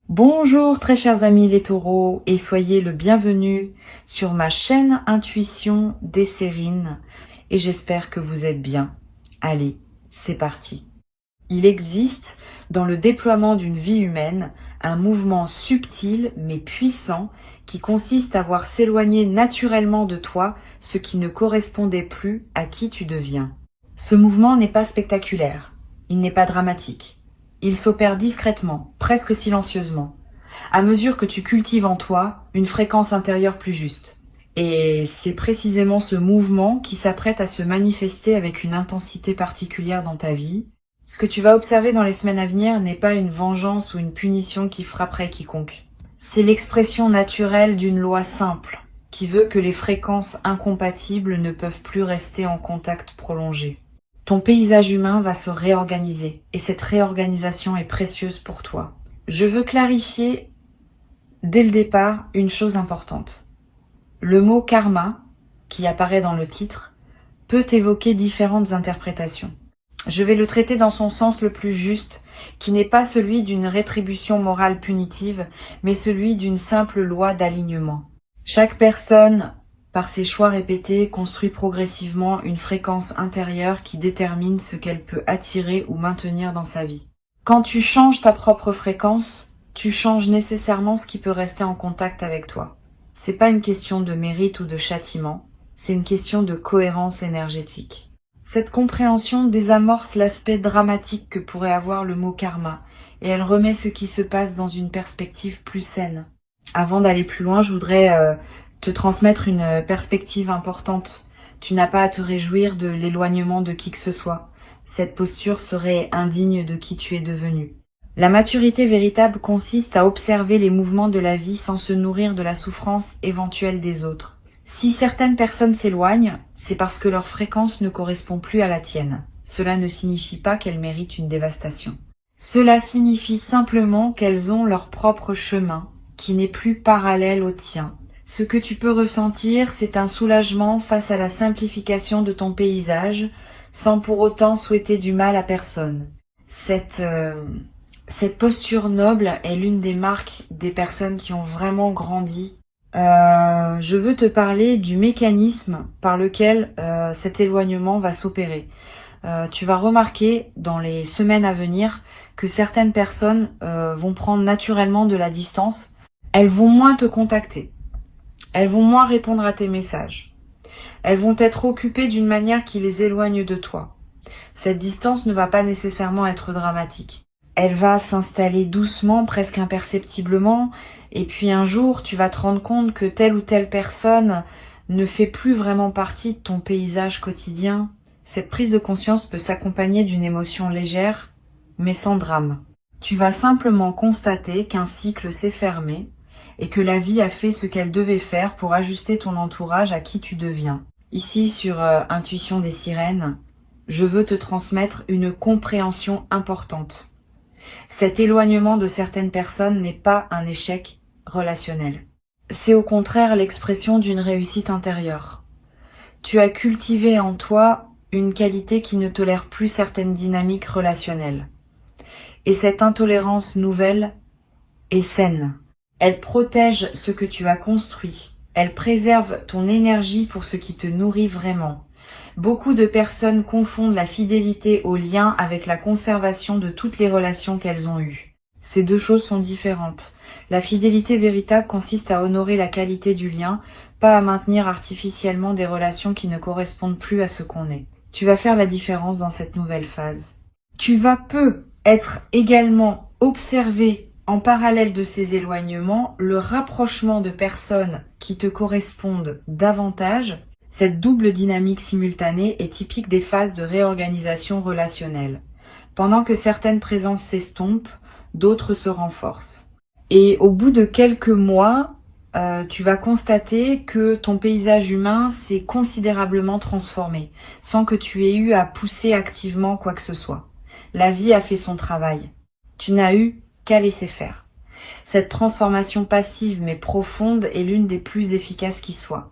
Bonjour très chers amis les taureaux et soyez le bienvenu sur ma chaîne Intuition Desserine et j'espère que vous êtes bien. Allez, c'est parti. Il existe dans le déploiement d'une vie humaine un mouvement subtil mais puissant qui consiste à voir s'éloigner naturellement de toi ce qui ne correspondait plus à qui tu deviens. Ce mouvement n'est pas spectaculaire, il n'est pas dramatique. Il s'opère discrètement, presque silencieusement, à mesure que tu cultives en toi une fréquence intérieure plus juste. Et c'est précisément ce mouvement qui s'apprête à se manifester avec une intensité particulière dans ta vie. Ce que tu vas observer dans les semaines à venir n'est pas une vengeance ou une punition qui frapperait quiconque. C'est l'expression naturelle d'une loi simple, qui veut que les fréquences incompatibles ne peuvent plus rester en contact prolongé. Ton paysage humain va se réorganiser et cette réorganisation est précieuse pour toi. Je veux clarifier dès le départ une chose importante. Le mot karma, qui apparaît dans le titre, peut évoquer différentes interprétations. Je vais le traiter dans son sens le plus juste, qui n'est pas celui d'une rétribution morale punitive, mais celui d'une simple loi d'alignement. Chaque personne, par ses choix répétés, construit progressivement une fréquence intérieure qui détermine ce qu'elle peut attirer ou maintenir dans sa vie. Quand tu changes ta propre fréquence, tu changes nécessairement ce qui peut rester en contact avec toi. C'est pas une question de mérite ou de châtiment, c'est une question de cohérence énergétique. Cette compréhension désamorce l'aspect dramatique que pourrait avoir le mot karma, et elle remet ce qui se passe dans une perspective plus saine. Avant d'aller plus loin, je voudrais te transmettre une perspective importante. Tu n'as pas à te réjouir de l'éloignement de qui que ce soit. Cette posture serait indigne de qui tu es devenu. La maturité véritable consiste à observer les mouvements de la vie sans se nourrir de la souffrance éventuelle des autres. Si certaines personnes s'éloignent, c'est parce que leur fréquence ne correspond plus à la tienne. Cela ne signifie pas qu'elles méritent une dévastation. Cela signifie simplement qu'elles ont leur propre chemin, qui n'est plus parallèle au tien. Ce que tu peux ressentir, c'est un soulagement face à la simplification de ton paysage, sans pour autant souhaiter du mal à personne. Cette posture noble est l'une des marques des personnes qui ont vraiment grandi. Je veux te parler du mécanisme par lequel cet éloignement va s'opérer. Tu vas remarquer dans les semaines à venir que certaines personnes vont prendre naturellement de la distance. Elles vont moins te contacter. Elles vont moins répondre à tes messages. Elles vont être occupées d'une manière qui les éloigne de toi. Cette distance ne va pas nécessairement être dramatique. Elle va s'installer doucement, presque imperceptiblement, et puis un jour, tu vas te rendre compte que telle ou telle personne ne fait plus vraiment partie de ton paysage quotidien. Cette prise de conscience peut s'accompagner d'une émotion légère, mais sans drame. Tu vas simplement constater qu'un cycle s'est fermé, et que la vie a fait ce qu'elle devait faire pour ajuster ton entourage à qui tu deviens. Ici, sur Intuition des Sirènes, je veux te transmettre une compréhension importante. Cet éloignement de certaines personnes n'est pas un échec relationnel. C'est au contraire l'expression d'une réussite intérieure. Tu as cultivé en toi une qualité qui ne tolère plus certaines dynamiques relationnelles. Et cette intolérance nouvelle est saine. Elle protège ce que tu as construit. Elle préserve ton énergie pour ce qui te nourrit vraiment. Beaucoup de personnes confondent la fidélité au lien avec la conservation de toutes les relations qu'elles ont eues. Ces deux choses sont différentes. La fidélité véritable consiste à honorer la qualité du lien, pas à maintenir artificiellement des relations qui ne correspondent plus à ce qu'on est. Tu vas faire la différence dans cette nouvelle phase. Tu vas être également observé en parallèle de ces éloignements, le rapprochement de personnes qui te correspondent davantage. Cette double dynamique simultanée est typique des phases de réorganisation relationnelle. Pendant que certaines présences s'estompent, d'autres se renforcent. Et au bout de quelques mois, tu vas constater que ton paysage humain s'est considérablement transformé, sans que tu aies eu à pousser activement quoi que ce soit. La vie a fait son travail. Tu n'as eu qu'à laisser faire. Cette transformation passive mais profonde est l'une des plus efficaces qui soit.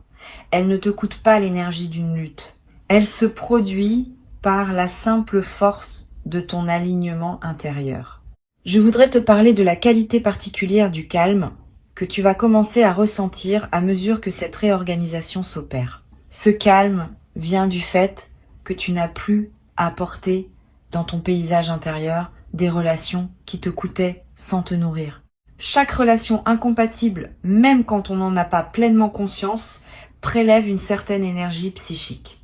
Elle ne te coûte pas l'énergie d'une lutte. Elle se produit par la simple force de ton alignement intérieur. Je voudrais te parler de la qualité particulière du calme que tu vas commencer à ressentir à mesure que cette réorganisation s'opère. Ce calme vient du fait que tu n'as plus à porter dans ton paysage intérieur des relations qui te coûtaient sans te nourrir. Chaque relation incompatible, même quand on n'en a pas pleinement conscience, prélève une certaine énergie psychique.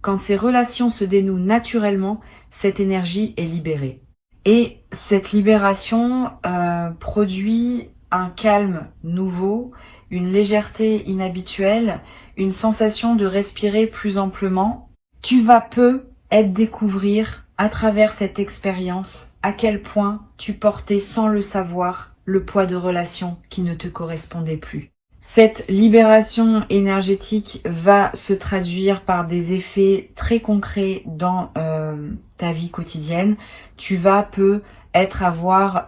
Quand ces relations se dénouent naturellement, cette énergie est libérée. Et cette libération produit un calme nouveau, une légèreté inhabituelle, une sensation de respirer plus amplement. Tu vas peu découvrir à travers cette expérience à quel point tu portais sans le savoir le poids de relations qui ne te correspondaient plus. Cette libération énergétique va se traduire par des effets très concrets dans ta vie quotidienne. Tu vas avoir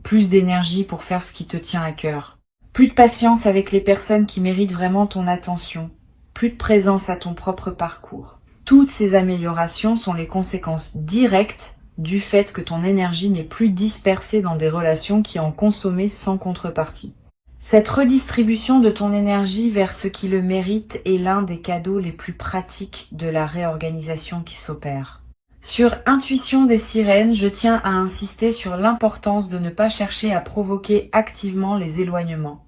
plus d'énergie pour faire ce qui te tient à cœur. Plus de patience avec les personnes qui méritent vraiment ton attention. Plus de présence à ton propre parcours. Toutes ces améliorations sont les conséquences directes du fait que ton énergie n'est plus dispersée dans des relations qui en consommaient sans contrepartie. Cette redistribution de ton énergie vers ce qui le mérite est l'un des cadeaux les plus pratiques de la réorganisation qui s'opère. Sur Intuition des sirènes, je tiens à insister sur l'importance de ne pas chercher à provoquer activement les éloignements.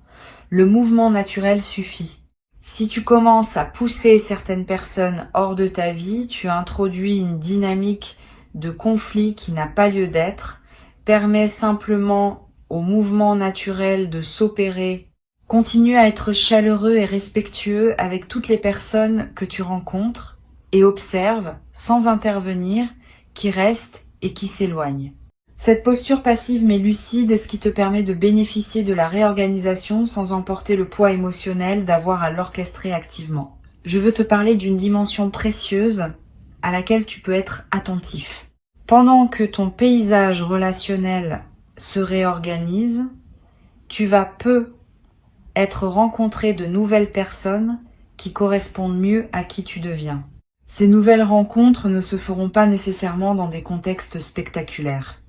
Le mouvement naturel suffit. Si tu commences à pousser certaines personnes hors de ta vie, tu introduis une dynamique de conflit qui n'a pas lieu d'être, permet simplement au mouvement naturel de s'opérer. Continue à être chaleureux et respectueux avec toutes les personnes que tu rencontres et observe, sans intervenir, qui restent et qui s'éloignent. Cette posture passive mais lucide est ce qui te permet de bénéficier de la réorganisation sans emporter le poids émotionnel d'avoir à l'orchestrer activement. Je veux te parler d'une dimension précieuse à laquelle tu peux être attentif. Pendant que ton paysage relationnel se réorganise, tu vas peu être rencontré de nouvelles personnes qui correspondent mieux à qui tu deviens. Ces nouvelles rencontres ne se feront pas nécessairement dans des contextes spectaculaires.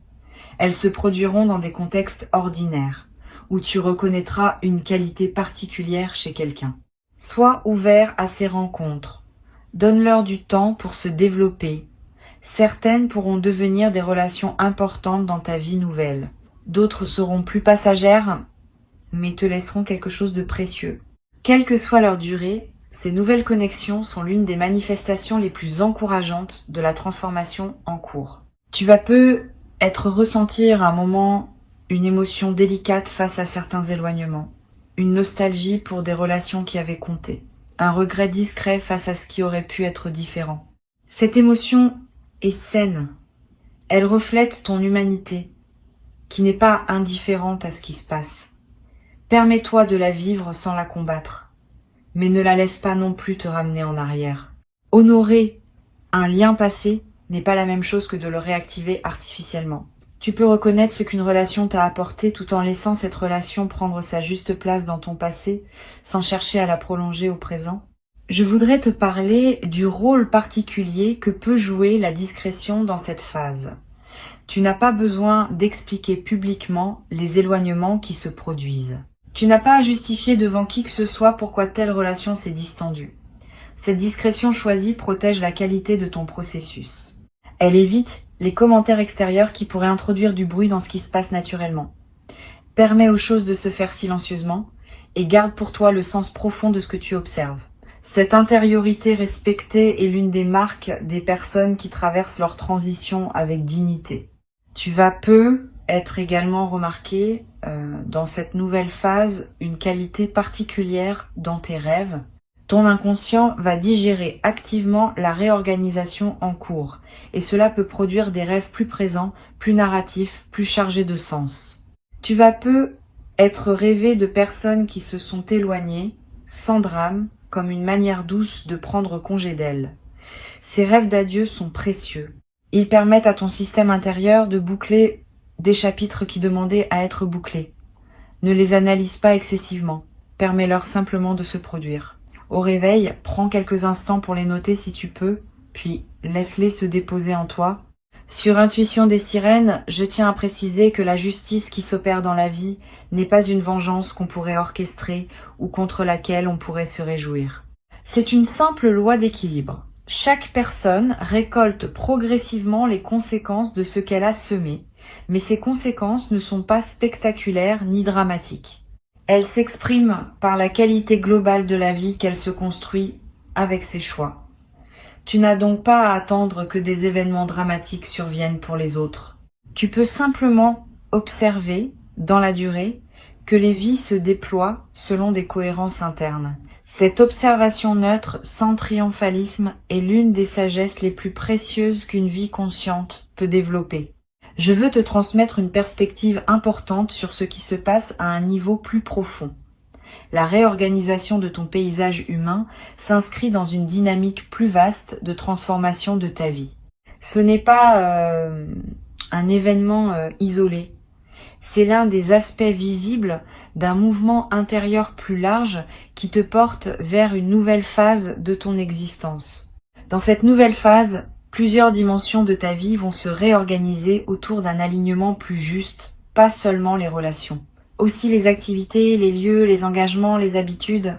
Elles se produiront dans des contextes ordinaires, où tu reconnaîtras une qualité particulière chez quelqu'un. Sois ouvert à ces rencontres. Donne-leur du temps pour se développer. Certaines pourront devenir des relations importantes dans ta vie nouvelle. D'autres seront plus passagères, mais te laisseront quelque chose de précieux. Quelle que soit leur durée, ces nouvelles connexions sont l'une des manifestations les plus encourageantes de la transformation en cours. Tu vas ressentir à un moment une émotion délicate face à certains éloignements, une nostalgie pour des relations qui avaient compté, un regret discret face à ce qui aurait pu être différent. Cette émotion est saine, elle reflète ton humanité, qui n'est pas indifférente à ce qui se passe. Permets-toi de la vivre sans la combattre, mais ne la laisse pas non plus te ramener en arrière. Honorer un lien passé n'est pas la même chose que de le réactiver artificiellement. Tu peux reconnaître ce qu'une relation t'a apporté tout en laissant cette relation prendre sa juste place dans ton passé, sans chercher à la prolonger au présent. Je voudrais te parler du rôle particulier que peut jouer la discrétion dans cette phase. Tu n'as pas besoin d'expliquer publiquement les éloignements qui se produisent. Tu n'as pas à justifier devant qui que ce soit pourquoi telle relation s'est distendue. Cette discrétion choisie protège la qualité de ton processus. Elle évite les commentaires extérieurs qui pourraient introduire du bruit dans ce qui se passe naturellement. Permet aux choses de se faire silencieusement et garde pour toi le sens profond de ce que tu observes. Cette intériorité respectée est l'une des marques des personnes qui traversent leur transition avec dignité. Tu vas être également remarqué dans cette nouvelle phase une qualité particulière dans tes rêves. Ton inconscient va digérer activement la réorganisation en cours et cela peut produire des rêves plus présents, plus narratifs, plus chargés de sens. Tu vas être rêvé de personnes qui se sont éloignées, sans drame, comme une manière douce de prendre congé d'elles. Ces rêves d'adieu sont précieux. Ils permettent à ton système intérieur de boucler des chapitres qui demandaient à être bouclés. Ne les analyse pas excessivement, permets-leur simplement de se produire. Au réveil, prends quelques instants pour les noter si tu peux, puis laisse-les se déposer en toi. Sur Intuition des sirènes, je tiens à préciser que la justice qui s'opère dans la vie n'est pas une vengeance qu'on pourrait orchestrer ou contre laquelle on pourrait se réjouir. C'est une simple loi d'équilibre. Chaque personne récolte progressivement les conséquences de ce qu'elle a semé, mais ces conséquences ne sont pas spectaculaires ni dramatiques. Elles s'expriment par la qualité globale de la vie qu'elle se construit avec ses choix. Tu n'as donc pas à attendre que des événements dramatiques surviennent pour les autres. Tu peux simplement observer, dans la durée, que les vies se déploient selon des cohérences internes. Cette observation neutre, sans triomphalisme, est l'une des sagesses les plus précieuses qu'une vie consciente peut développer. Je veux te transmettre une perspective importante sur ce qui se passe à un niveau plus profond. La réorganisation de ton paysage humain s'inscrit dans une dynamique plus vaste de transformation de ta vie. Ce n'est pas un événement isolé. C'est l'un des aspects visibles d'un mouvement intérieur plus large qui te porte vers une nouvelle phase de ton existence. Dans cette nouvelle phase, plusieurs dimensions de ta vie vont se réorganiser autour d'un alignement plus juste, pas seulement les relations. Aussi les activités, les lieux, les engagements, les habitudes.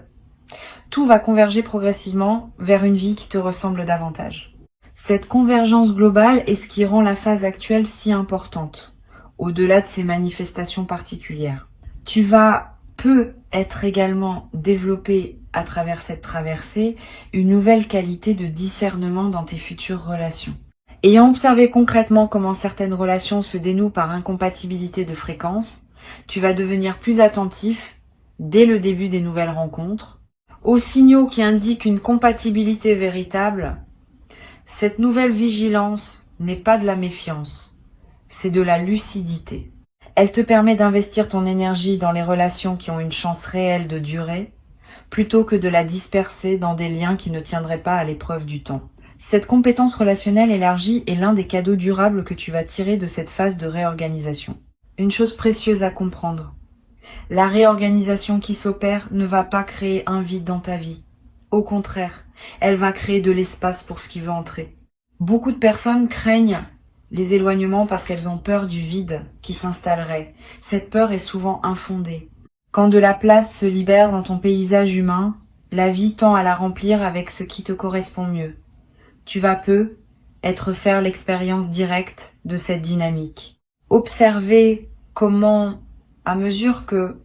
Tout va converger progressivement vers une vie qui te ressemble davantage. Cette convergence globale est ce qui rend la phase actuelle si importante, au-delà de ses manifestations particulières. Tu vas peut-être également développer à travers cette traversée une nouvelle qualité de discernement dans tes futures relations. Ayant observé concrètement comment certaines relations se dénouent par incompatibilité de fréquence, tu vas devenir plus attentif, dès le début des nouvelles rencontres, aux signaux qui indiquent une compatibilité véritable. Cette nouvelle vigilance n'est pas de la méfiance, c'est de la lucidité. Elle te permet d'investir ton énergie dans les relations qui ont une chance réelle de durer, plutôt que de la disperser dans des liens qui ne tiendraient pas à l'épreuve du temps. Cette compétence relationnelle élargie est l'un des cadeaux durables que tu vas tirer de cette phase de réorganisation. Une chose précieuse à comprendre. La réorganisation qui s'opère ne va pas créer un vide dans ta vie. Au contraire, elle va créer de l'espace pour ce qui veut entrer. Beaucoup de personnes craignent les éloignements parce qu'elles ont peur du vide qui s'installerait. Cette peur est souvent infondée. Quand de la place se libère dans ton paysage humain, la vie tend à la remplir avec ce qui te correspond mieux. Tu vas faire l'expérience directe de cette dynamique. Observer comment, à mesure que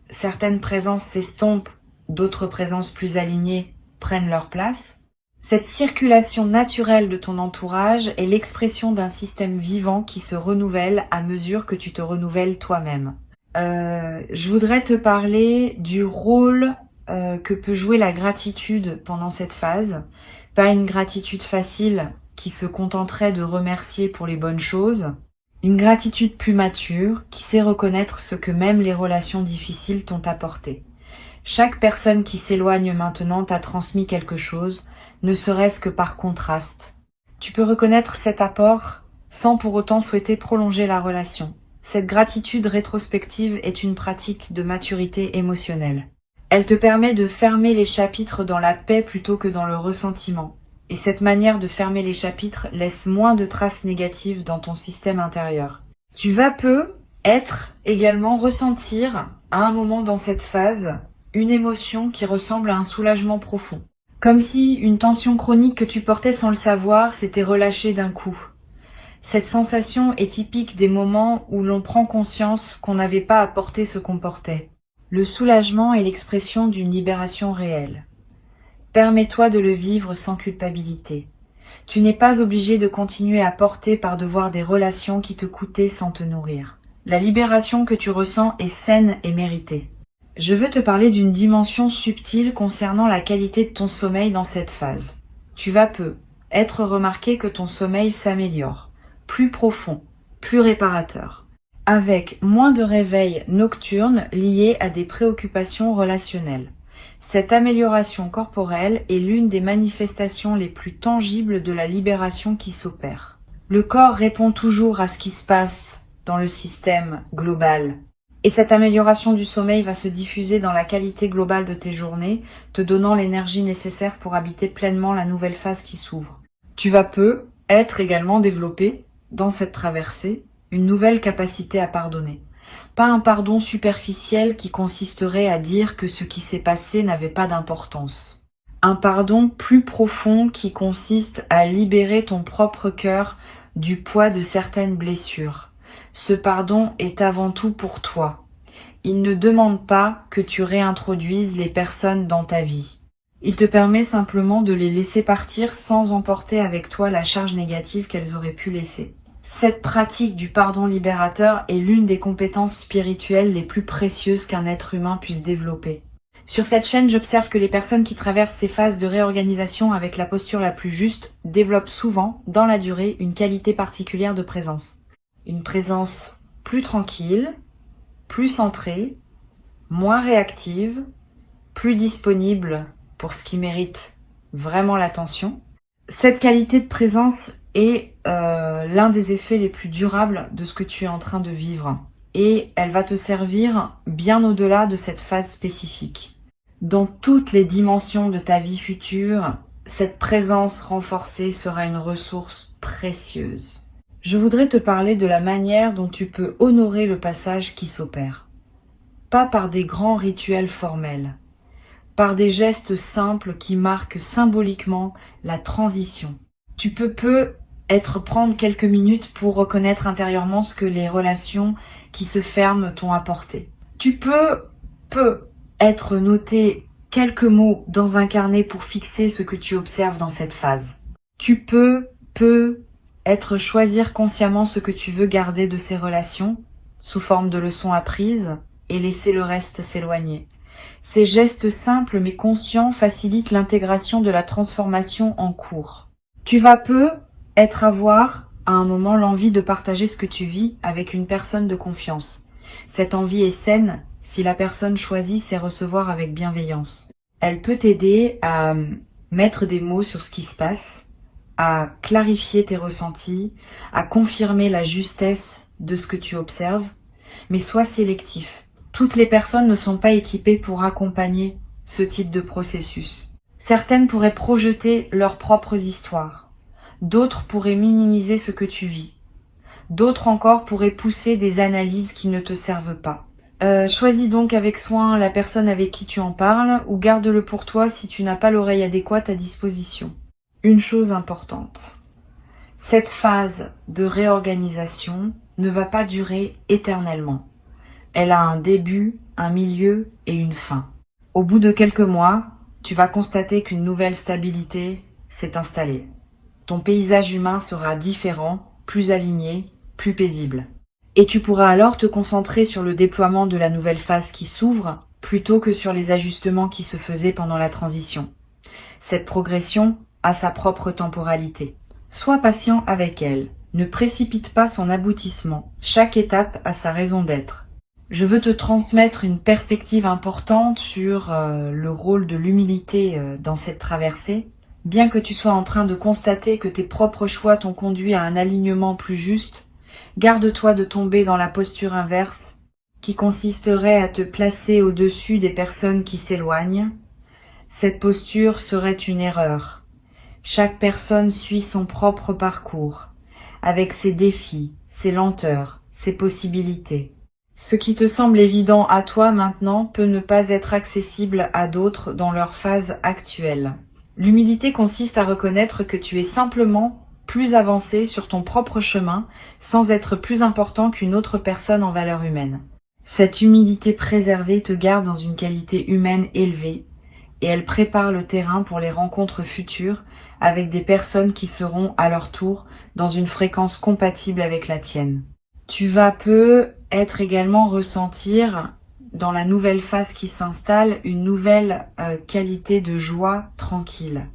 certaines présences s'estompent, d'autres présences plus alignées prennent leur place. Cette circulation naturelle de ton entourage est l'expression d'un système vivant qui se renouvelle à mesure que tu te renouvelles toi-même. Je voudrais te parler du rôle que peut jouer la gratitude pendant cette phase. Pas une gratitude facile qui se contenterait de remercier pour les bonnes choses. Une gratitude plus mature qui sait reconnaître ce que même les relations difficiles t'ont apporté. Chaque personne qui s'éloigne maintenant t'a transmis quelque chose, ne serait-ce que par contraste. Tu peux reconnaître cet apport sans pour autant souhaiter prolonger la relation. Cette gratitude rétrospective est une pratique de maturité émotionnelle. Elle te permet de fermer les chapitres dans la paix plutôt que dans le ressentiment. Et cette manière de fermer les chapitres laisse moins de traces négatives dans ton système intérieur. Tu vas également ressentir, à un moment dans cette phase, une émotion qui ressemble à un soulagement profond. Comme si une tension chronique que tu portais sans le savoir s'était relâchée d'un coup. Cette sensation est typique des moments où l'on prend conscience qu'on n'avait pas à porter ce qu'on portait. Le soulagement est l'expression d'une libération réelle. Permets-toi de le vivre sans culpabilité. Tu n'es pas obligé de continuer à porter par devoir des relations qui te coûtaient sans te nourrir. La libération que tu ressens est saine et méritée. Je veux te parler d'une dimension subtile concernant la qualité de ton sommeil dans cette phase. Tu vas être remarqué que ton sommeil s'améliore, plus profond, plus réparateur, avec moins de réveils nocturnes liés à des préoccupations relationnelles. Cette amélioration corporelle est l'une des manifestations les plus tangibles de la libération qui s'opère. Le corps répond toujours à ce qui se passe dans le système global. Et cette amélioration du sommeil va se diffuser dans la qualité globale de tes journées, te donnant l'énergie nécessaire pour habiter pleinement la nouvelle phase qui s'ouvre. Tu vas être également développer dans cette traversée, une nouvelle capacité à pardonner. Pas un pardon superficiel qui consisterait à dire que ce qui s'est passé n'avait pas d'importance. Un pardon plus profond qui consiste à libérer ton propre cœur du poids de certaines blessures. Ce pardon est avant tout pour toi. Il ne demande pas que tu réintroduises les personnes dans ta vie. Il te permet simplement de les laisser partir sans emporter avec toi la charge négative qu'elles auraient pu laisser. Cette pratique du pardon libérateur est l'une des compétences spirituelles les plus précieuses qu'un être humain puisse développer. Sur cette chaîne, j'observe que les personnes qui traversent ces phases de réorganisation avec la posture la plus juste développent souvent, dans la durée, une qualité particulière de présence. Une présence plus tranquille, plus centrée, moins réactive, plus disponible pour ce qui mérite vraiment l'attention. Cette qualité de présence est l'un des effets les plus durables de ce que tu es en train de vivre. Et elle va te servir bien au-delà de cette phase spécifique. Dans toutes les dimensions de ta vie future, cette présence renforcée sera une ressource précieuse. Je voudrais te parler de la manière dont tu peux honorer le passage qui s'opère. Pas par des grands rituels formels, par des gestes simples qui marquent symboliquement la transition. Tu peux prendre quelques minutes pour reconnaître intérieurement ce que les relations qui se ferment t'ont apporté. Tu peux être noté quelques mots dans un carnet pour fixer ce que tu observes dans cette phase. Tu peux choisir consciemment ce que tu veux garder de ces relations sous forme de leçons apprises et laisser le reste s'éloigner. Ces gestes simples mais conscients facilitent l'intégration de la transformation en cours. Tu vas avoir à un moment l'envie de partager ce que tu vis avec une personne de confiance. Cette envie est saine si la personne choisit sait recevoir avec bienveillance. Elle peut t'aider à mettre des mots sur ce qui se passe, à clarifier tes ressentis, à confirmer la justesse de ce que tu observes, mais sois sélectif. Toutes les personnes ne sont pas équipées pour accompagner ce type de processus. Certaines pourraient projeter leurs propres histoires. D'autres pourraient minimiser ce que tu vis. D'autres encore pourraient pousser des analyses qui ne te servent pas. Choisis donc avec soin la personne avec qui tu en parles ou garde-le pour toi si tu n'as pas l'oreille adéquate à disposition. Une chose importante. Cette phase de réorganisation ne va pas durer éternellement. Elle a un début, un milieu et une fin. Au bout de quelques mois, tu vas constater qu'une nouvelle stabilité s'est installée. Ton paysage humain sera différent, plus aligné, plus paisible. Et tu pourras alors te concentrer sur le déploiement de la nouvelle phase qui s'ouvre, plutôt que sur les ajustements qui se faisaient pendant la transition. Cette progression a sa propre temporalité. Sois patient avec elle. Ne précipite pas son aboutissement. Chaque étape a sa raison d'être. Je veux te transmettre une perspective importante sur le rôle de l'humilité dans cette traversée. Bien que tu sois en train de constater que tes propres choix t'ont conduit à un alignement plus juste, garde-toi de tomber dans la posture inverse, qui consisterait à te placer au-dessus des personnes qui s'éloignent. Cette posture serait une erreur. Chaque personne suit son propre parcours, avec ses défis, ses lenteurs, ses possibilités. Ce qui te semble évident à toi maintenant peut ne pas être accessible à d'autres dans leur phase actuelle. L'humilité consiste à reconnaître que tu es simplement plus avancé sur ton propre chemin sans être plus important qu'une autre personne en valeur humaine. Cette humilité préservée te garde dans une qualité humaine élevée et elle prépare le terrain pour les rencontres futures avec des personnes qui seront à leur tour dans une fréquence compatible avec la tienne. Tu vas peut-être également ressentir dans la nouvelle phase qui s'installe une nouvelle qualité de joie tranquille.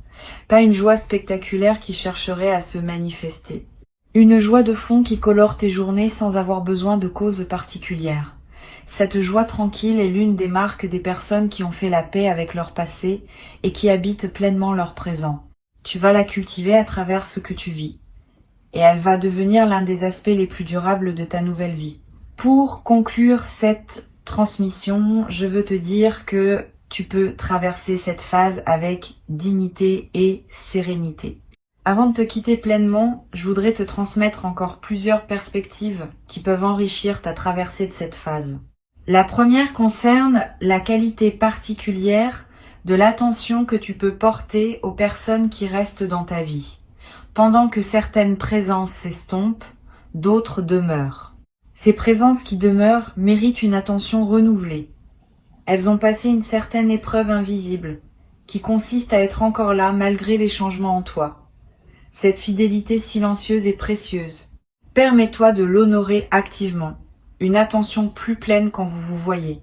Pas une joie spectaculaire qui chercherait à se manifester. Une joie de fond qui colore tes journées sans avoir besoin de causes particulières. Cette joie tranquille est l'une des marques des personnes qui ont fait la paix avec leur passé et qui habitent pleinement leur présent. Tu vas la cultiver à travers ce que tu vis. Et elle va devenir l'un des aspects les plus durables de ta nouvelle vie. Pour conclure cette transmission, je veux te dire que tu peux traverser cette phase avec dignité et sérénité. Avant de te quitter pleinement, je voudrais te transmettre encore plusieurs perspectives qui peuvent enrichir ta traversée de cette phase. La première concerne la qualité particulière de l'attention que tu peux porter aux personnes qui restent dans ta vie. Pendant que certaines présences s'estompent, d'autres demeurent. Ces présences qui demeurent méritent une attention renouvelée. Elles ont passé une certaine épreuve invisible, qui consiste à être encore là malgré les changements en toi. Cette fidélité silencieuse est précieuse. Permets-toi de l'honorer activement. Une attention plus pleine quand vous vous voyez.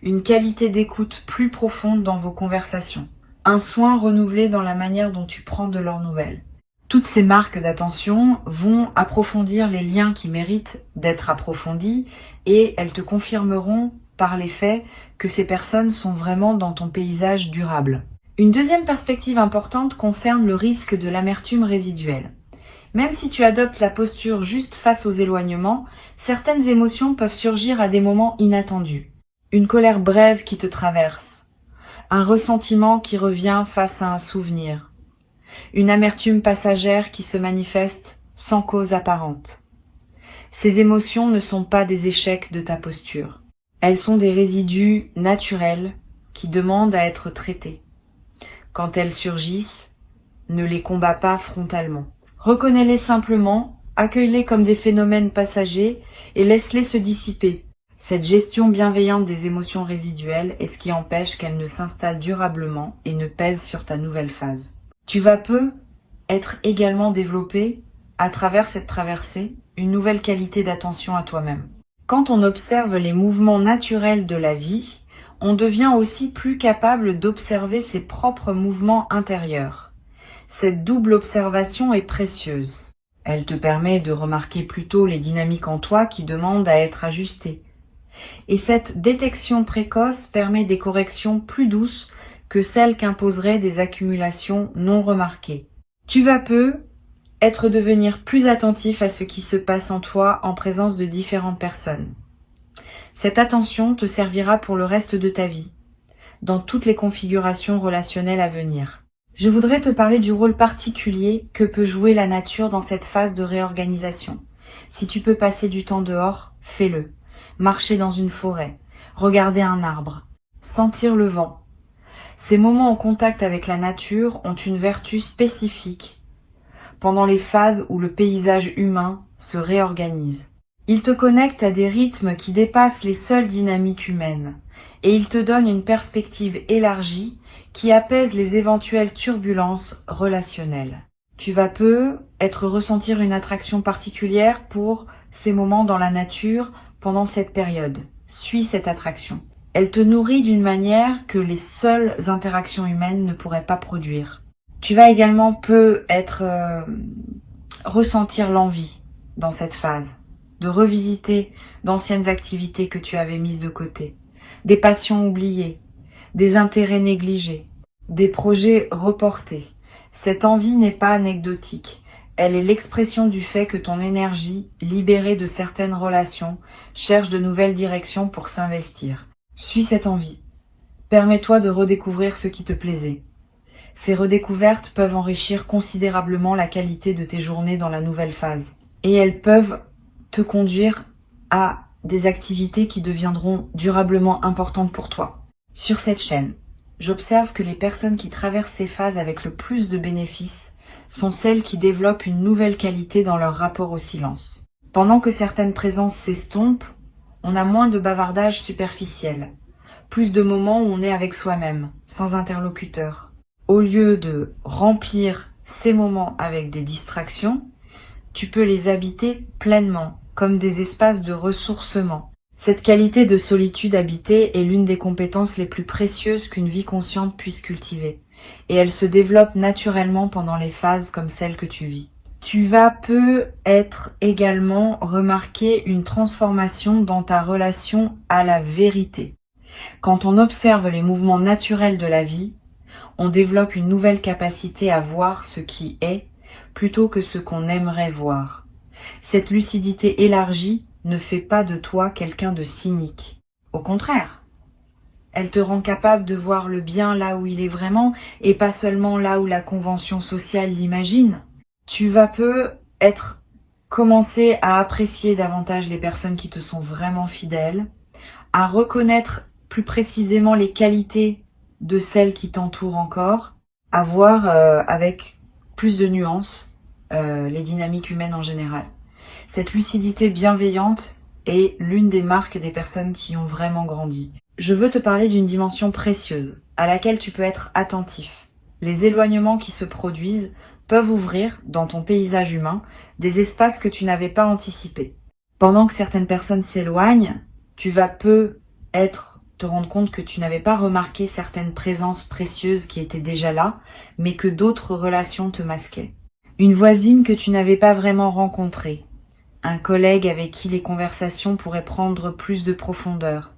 Une qualité d'écoute plus profonde dans vos conversations. Un soin renouvelé dans la manière dont tu prends de leurs nouvelles. Toutes ces marques d'attention vont approfondir les liens qui méritent d'être approfondis et elles te confirmeront par les faits que ces personnes sont vraiment dans ton paysage durable. Une deuxième perspective importante concerne le risque de l'amertume résiduelle. Même si tu adoptes la posture juste face aux éloignements, certaines émotions peuvent surgir à des moments inattendus. Une colère brève qui te traverse, un ressentiment qui revient face à un souvenir, une amertume passagère qui se manifeste sans cause apparente. Ces émotions ne sont pas des échecs de ta posture. Elles sont des résidus naturels qui demandent à être traités. Quand elles surgissent, ne les combats pas frontalement. Reconnais-les simplement, accueille-les comme des phénomènes passagers et laisse-les se dissiper. Cette gestion bienveillante des émotions résiduelles est ce qui empêche qu'elles ne s'installent durablement et ne pèsent sur ta nouvelle phase. Tu vas peu être également développé, à travers cette traversée, une nouvelle qualité d'attention à toi-même. Quand on observe les mouvements naturels de la vie, on devient aussi plus capable d'observer ses propres mouvements intérieurs. Cette double observation est précieuse. Elle te permet de remarquer plutôt les dynamiques en toi qui demandent à être ajustées. Et cette détection précoce permet des corrections plus douces que celles qu'imposeraient des accumulations non remarquées. Tu vas peu devenir plus attentif à ce qui se passe en toi en présence de différentes personnes. Cette attention te servira pour le reste de ta vie, dans toutes les configurations relationnelles à venir. Je voudrais te parler du rôle particulier que peut jouer la nature dans cette phase de réorganisation. Si tu peux passer du temps dehors, fais-le. Marcher dans une forêt, regarder un arbre, sentir le vent. Ces moments en contact avec la nature ont une vertu spécifique pendant les phases où le paysage humain se réorganise. Ils te connectent à des rythmes qui dépassent les seules dynamiques humaines et ils te donnent une perspective élargie qui apaise les éventuelles turbulences relationnelles. Tu vas peu ressentir une attraction particulière pour ces moments dans la nature pendant cette période. Suis cette attraction. Elle te nourrit d'une manière que les seules interactions humaines ne pourraient pas produire. Tu vas également ressentir l'envie dans cette phase, de revisiter d'anciennes activités que tu avais mises de côté, des passions oubliées, des intérêts négligés, des projets reportés. Cette envie n'est pas anecdotique. Elle est l'expression du fait que ton énergie, libérée de certaines relations, cherche de nouvelles directions pour s'investir. Suis cette envie. Permets-toi de redécouvrir ce qui te plaisait. Ces redécouvertes peuvent enrichir considérablement la qualité de tes journées dans la nouvelle phase. Et elles peuvent te conduire à des activités qui deviendront durablement importantes pour toi. Sur cette chaîne, j'observe que les personnes qui traversent ces phases avec le plus de bénéfices sont celles qui développent une nouvelle qualité dans leur rapport au silence. Pendant que certaines présences s'estompent, on a moins de bavardage superficiel, plus de moments où on est avec soi-même, sans interlocuteur. Au lieu de remplir ces moments avec des distractions, tu peux les habiter pleinement, comme des espaces de ressourcement. Cette qualité de solitude habitée est l'une des compétences les plus précieuses qu'une vie consciente puisse cultiver, et elle se développe naturellement pendant les phases comme celle que tu vis. Tu vas également remarquer une transformation dans ta relation à la vérité. Quand on observe les mouvements naturels de la vie, on développe une nouvelle capacité à voir ce qui est plutôt que ce qu'on aimerait voir. Cette lucidité élargie ne fait pas de toi quelqu'un de cynique. Au contraire, elle te rend capable de voir le bien là où il est vraiment et pas seulement là où la convention sociale l'imagine. Tu vas commencer à apprécier davantage les personnes qui te sont vraiment fidèles, à reconnaître plus précisément les qualités de celles qui t'entourent encore, à voir avec plus de nuances les dynamiques humaines en général. Cette lucidité bienveillante est l'une des marques des personnes qui ont vraiment grandi. Je veux te parler d'une dimension précieuse, à laquelle tu peux être attentif. Les éloignements qui se produisent peuvent ouvrir, dans ton paysage humain, des espaces que tu n'avais pas anticipés. Pendant que certaines personnes s'éloignent, tu vas te rendre compte que tu n'avais pas remarqué certaines présences précieuses qui étaient déjà là, mais que d'autres relations te masquaient. Une voisine que tu n'avais pas vraiment rencontrée, un collègue avec qui les conversations pourraient prendre plus de profondeur,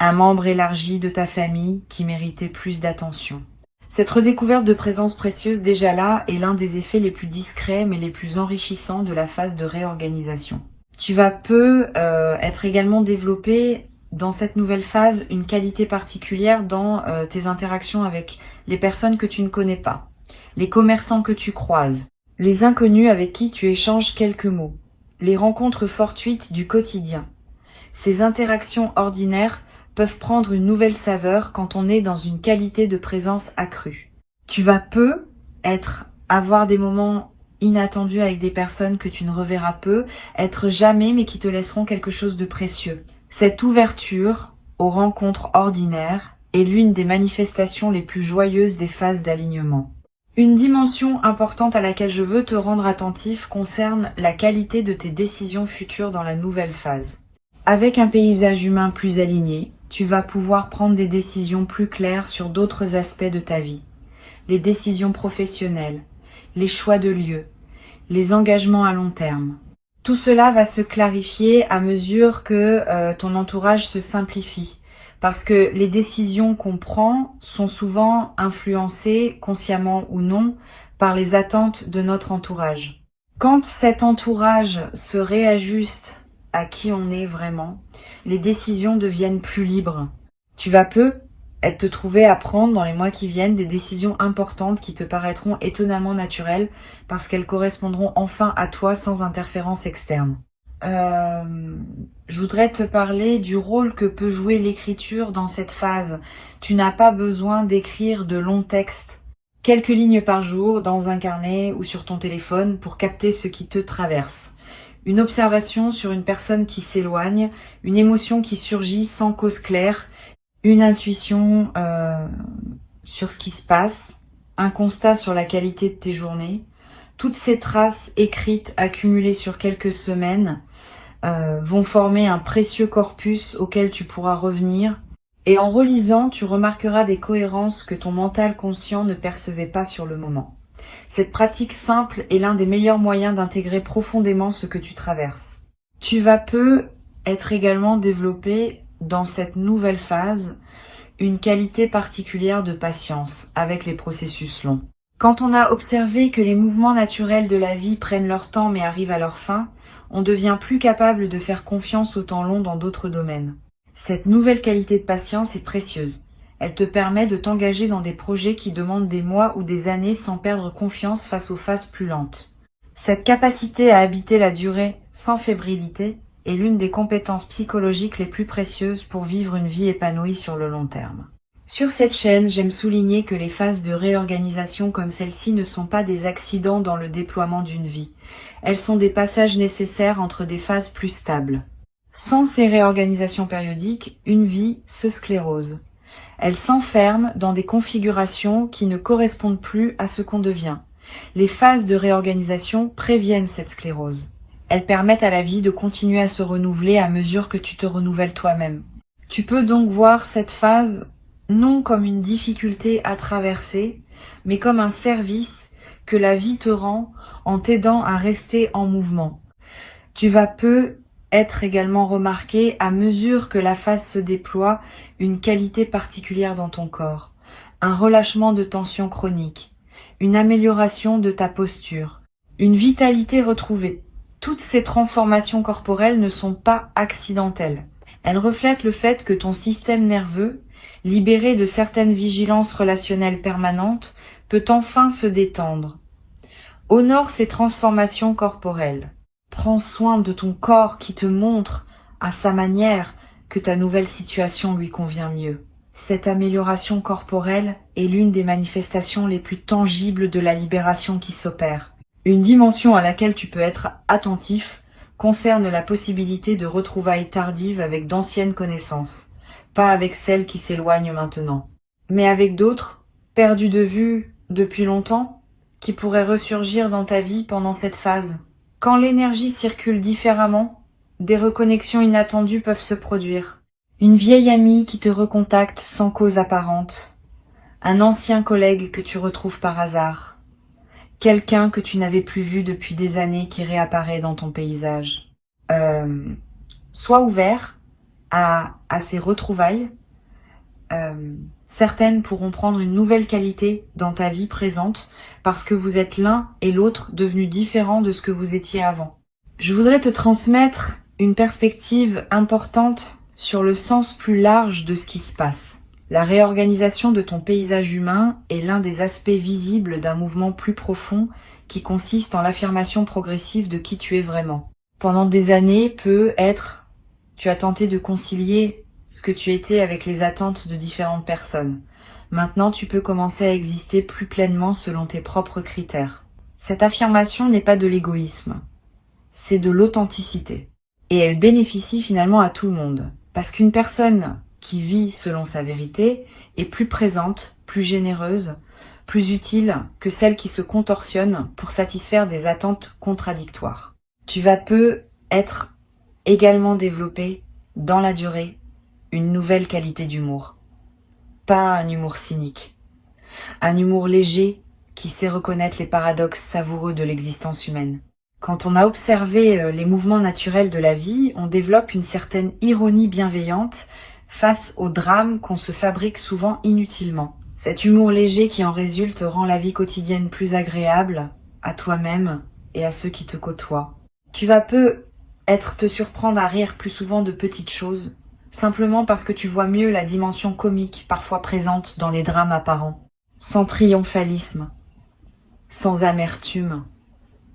un membre élargi de ta famille qui méritait plus d'attention. Cette redécouverte de présence précieuse déjà là est l'un des effets les plus discrets mais les plus enrichissants de la phase de réorganisation. Tu vas être également développé dans cette nouvelle phase une qualité particulière dans tes interactions avec les personnes que tu ne connais pas, les commerçants que tu croises, les inconnus avec qui tu échanges quelques mots, les rencontres fortuites du quotidien. Ces interactions ordinaires peuvent prendre une nouvelle saveur quand on est dans une qualité de présence accrue. Tu vas avoir des moments inattendus avec des personnes que tu ne reverras peu, être jamais mais qui te laisseront quelque chose de précieux. Cette ouverture aux rencontres ordinaires est l'une des manifestations les plus joyeuses des phases d'alignement. Une dimension importante à laquelle je veux te rendre attentif concerne la qualité de tes décisions futures dans la nouvelle phase. Avec un paysage humain plus aligné, tu vas pouvoir prendre des décisions plus claires sur d'autres aspects de ta vie. Les décisions professionnelles, les choix de lieu, les engagements à long terme. Tout cela va se clarifier à mesure que ton entourage se simplifie. Parce que les décisions qu'on prend sont souvent influencées, consciemment ou non, par les attentes de notre entourage. Quand cet entourage se réajuste à qui on est vraiment, les décisions deviennent plus libres. Tu vas te trouver à prendre dans les mois qui viennent des décisions importantes qui te paraîtront étonnamment naturelles parce qu'elles correspondront enfin à toi sans interférence externe. Je voudrais te parler du rôle que peut jouer l'écriture dans cette phase. Tu n'as pas besoin d'écrire de longs textes. Quelques lignes par jour dans un carnet ou sur ton téléphone pour capter ce qui te traverse. Une observation sur une personne qui s'éloigne, une émotion qui surgit sans cause claire, une intuition sur ce qui se passe, un constat sur la qualité de tes journées. Toutes ces traces écrites accumulées sur quelques semaines vont former un précieux corpus auquel tu pourras revenir. Et en relisant, tu remarqueras des cohérences que ton mental conscient ne percevait pas sur le moment. Cette pratique simple est l'un des meilleurs moyens d'intégrer profondément ce que tu traverses. Tu vas être également développé dans cette nouvelle phase une qualité particulière de patience avec les processus longs. Quand on a observé que les mouvements naturels de la vie prennent leur temps mais arrivent à leur fin, on devient plus capable de faire confiance au temps long dans d'autres domaines. Cette nouvelle qualité de patience est précieuse. Elle te permet de t'engager dans des projets qui demandent des mois ou des années sans perdre confiance face aux phases plus lentes. Cette capacité à habiter la durée sans fébrilité est l'une des compétences psychologiques les plus précieuses pour vivre une vie épanouie sur le long terme. Sur cette chaîne, j'aime souligner que les phases de réorganisation comme celle-ci ne sont pas des accidents dans le déploiement d'une vie. Elles sont des passages nécessaires entre des phases plus stables. Sans ces réorganisations périodiques, une vie se sclérose. Elle s'enferme dans des configurations qui ne correspondent plus à ce qu'on devient. Les phases de réorganisation préviennent cette sclérose. Elles permettent à la vie de continuer à se renouveler à mesure que tu te renouvelles toi-même. Tu peux donc voir cette phase non comme une difficulté à traverser, mais comme un service que la vie te rend en t'aidant à rester en mouvement. Tu vas être également remarqué à mesure que la phase se déploie une qualité particulière dans ton corps, un relâchement de tension chronique, une amélioration de ta posture, une vitalité retrouvée. Toutes ces transformations corporelles ne sont pas accidentelles. Elles reflètent le fait que ton système nerveux, libéré de certaines vigilances relationnelles permanentes, peut enfin se détendre. Honore ces transformations corporelles. Prends soin de ton corps qui te montre, à sa manière, que ta nouvelle situation lui convient mieux. Cette amélioration corporelle est l'une des manifestations les plus tangibles de la libération qui s'opère. Une dimension à laquelle tu peux être attentif concerne la possibilité de retrouvailles tardives avec d'anciennes connaissances, pas avec celles qui s'éloignent maintenant, mais avec d'autres, perdues de vue depuis longtemps, qui pourraient ressurgir dans ta vie pendant cette phase. Quand l'énergie circule différemment, des reconnexions inattendues peuvent se produire. Une vieille amie qui te recontacte sans cause apparente, un ancien collègue que tu retrouves par hasard, quelqu'un que tu n'avais plus vu depuis des années qui réapparaît dans ton paysage. Sois ouvert à ces retrouvailles. Certaines pourront prendre une nouvelle qualité dans ta vie présente parce que vous êtes l'un et l'autre devenus différents de ce que vous étiez avant. Je voudrais te transmettre une perspective importante sur le sens plus large de ce qui se passe. La réorganisation de ton paysage humain est l'un des aspects visibles d'un mouvement plus profond qui consiste en l'affirmation progressive de qui tu es vraiment. Pendant des années, tu as tenté de concilier ce que tu étais avec les attentes de différentes personnes. Maintenant, tu peux commencer à exister plus pleinement selon tes propres critères. Cette affirmation n'est pas de l'égoïsme, c'est de l'authenticité. Et elle bénéficie finalement à tout le monde. Parce qu'une personne qui vit selon sa vérité est plus présente, plus généreuse, plus utile que celle qui se contorsionne pour satisfaire des attentes contradictoires. Tu vas être également développé dans la durée une nouvelle qualité d'humour. Pas un humour cynique. Un humour léger qui sait reconnaître les paradoxes savoureux de l'existence humaine. Quand on a observé les mouvements naturels de la vie, on développe une certaine ironie bienveillante face aux drames qu'on se fabrique souvent inutilement. Cet humour léger qui en résulte rend la vie quotidienne plus agréable à toi-même et à ceux qui te côtoient. Tu vas te surprendre à rire plus souvent de petites choses, simplement parce que tu vois mieux la dimension comique parfois présente dans les drames apparents. Sans triomphalisme, sans amertume,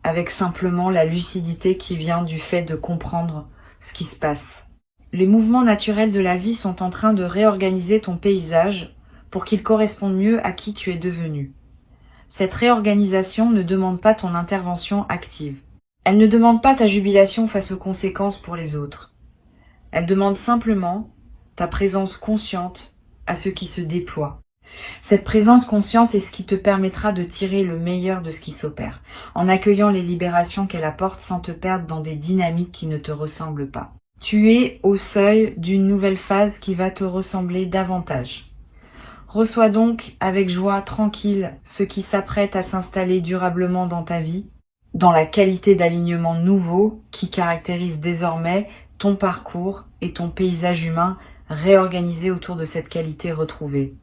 avec simplement la lucidité qui vient du fait de comprendre ce qui se passe. Les mouvements naturels de la vie sont en train de réorganiser ton paysage pour qu'il corresponde mieux à qui tu es devenu. Cette réorganisation ne demande pas ton intervention active. Elle ne demande pas ta jubilation face aux conséquences pour les autres. Elle demande simplement ta présence consciente à ce qui se déploie. Cette présence consciente est ce qui te permettra de tirer le meilleur de ce qui s'opère, en accueillant les libérations qu'elle apporte sans te perdre dans des dynamiques qui ne te ressemblent pas. Tu es au seuil d'une nouvelle phase qui va te ressembler davantage. Reçois donc avec joie tranquille ce qui s'apprête à s'installer durablement dans ta vie, dans la qualité d'alignement nouveau qui caractérise désormais ton parcours et ton paysage humain réorganisé autour de cette qualité retrouvée.